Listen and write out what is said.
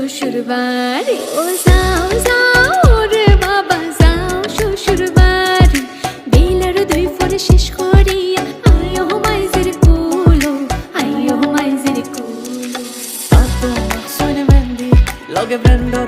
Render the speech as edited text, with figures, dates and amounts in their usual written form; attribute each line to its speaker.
Speaker 1: শ্বশুর বাড়ি ও যাও যাও রে বাবা যাও শ্বশুর বাড়ি বেলার দুই ফোর শেষ করিয়া আয়ো মাইজের কুলো আয়ো মাইজের কুলো
Speaker 2: Tanto sono mendi, lo che prendo